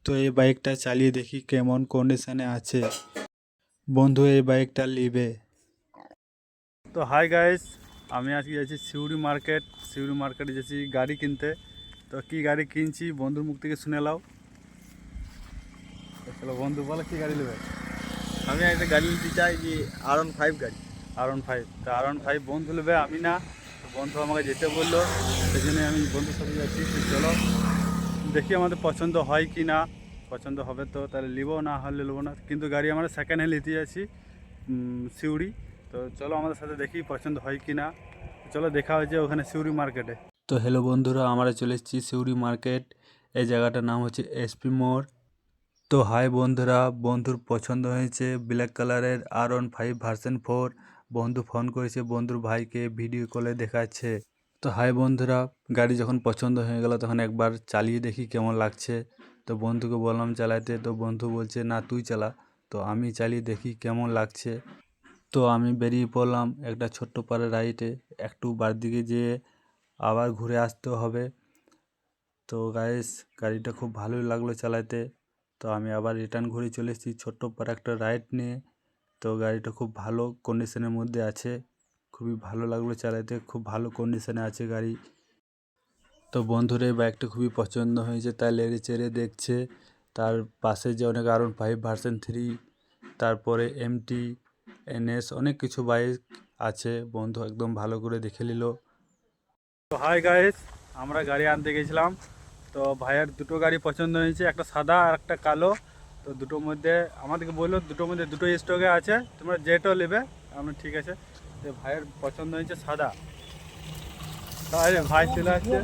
তো এই বাইকটা চালিয়ে দেখি কেমন কন্ডিশনে আছে। বন্ধু এই বাইকটা নিবে। তো হাই গাইস, আমি আজকে যাচ্ছি সিউড়ি মার্কেটে যাচ্ছি গাড়ি কিনতে। তো কি গাড়ি কিনছি বন্ধুর মুখ থেকে শুনে নাও। চলো বন্ধু বলো কি গাড়ি নেবে। আমি একটা গাড়ি নিতে চাই, যে R15 গাড়ি। R15। তো R15 বন্ধু নেবে, আমি না। তো বন্ধু আমাকে যেতে বললো, সেই জন্য আমি বন্ধুর সাথে যাচ্ছি। তো চলো দেখি আমাদের পছন্দ হয় কি না। পছন্দ হবে তো তাহলে নেবো, না হলে নেবো না। কিন্তু গাড়ি আমরা সেকেন্ড হ্যান্ড নিতে যাচ্ছি সিউড়ি। তো চলো আমাদের সাথে দেখি পছন্দ হয় কি না। চলো দেখা হচ্ছে ওখানে সিউড়ি মার্কেটে। তো হ্যালো বন্ধুরা, আমরা চলে এসেছি সিউড়ি মার্কেট। এই জায়গাটার নাম হচ্ছে এসপি মোড়। তো হাই বন্ধুরা, বন্ধুর পছন্দ হয়েছে ব্ল্যাক কালারের R15 ভার্সন 4। বন্ধু ফোন করেছে বন্ধুর ভাইকে, ভিডিও কলে দেখাচ্ছে। তো হাই বন্ধুরা, গাড়ি যখন পছন্দ হয়ে গেল তখন একবার চালিয়ে দেখি কেমন লাগছে। তো বন্ধুকে বললাম চালাতে, তো বন্ধু বলছে না তুই চালা। তো আমি চালিয়ে দেখি কেমন লাগছে। তো আমি বেরিয়ে পড়লাম একটা ছোট্ট পাড়ে রাইডে। একটু বাড়ির দিকে যেয়ে আবার ঘুরে আসতে হবে। তো গাইস, গাড়িটা খুব ভালোই লাগলো চালাতে। তো আমি আবার রিটার্ন ঘুরে চলে এসেছি ছোট্ট পাড়ে একটা রাইড নিয়ে। তো গাড়িটা খুব ভালো কন্ডিশনের মধ্যে আছে, খুবই ভালো লাগলো চালাতে, খুব ভালো কন্ডিশনে আছে গাড়ি। তো বন্ধুর এই বাইকটা খুবই পছন্দ হয়েছে, তাই লেড়ে চেড়ে দেখছে। তার পাশে যে অনেক R15 ভার্সন 3, তারপরে MT, NS, অনেক কিছু বাইক আছে। বন্ধু একদম ভালো করে দেখে নিল। তো হাই গাইস, আমরা গাড়ি আনতে গেছিলাম। তো ভাইয়ের দুটো গাড়ি পছন্দ হয়েছে, একটা সাদা আর একটা কালো। তো দুটোর মধ্যে আমাদেরকে বললো দুটোর মধ্যে দুটো স্টকে আছে, তোমরা যেটাও নেবে। আমরা ঠিক আছে। তো ভাইয়ের পছন্দ হয়েছে সাদা। তাহলে ভাই চলে আসছে।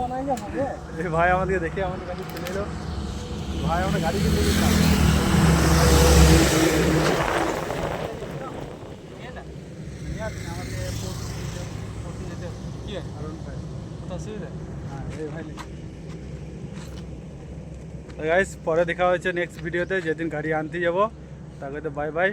এই ভাই আমাদেরকে দেখে আমাদের কাছে চলে এলো। ভাই আমরা গাড়ি কিনতে গেছিলাম। গাইস, পরে দেখা হচ্ছে নেক্সট ভিডিওতে, যেদিন গাড়ি আনতে যাবো। তারপরে তো বাই বাই।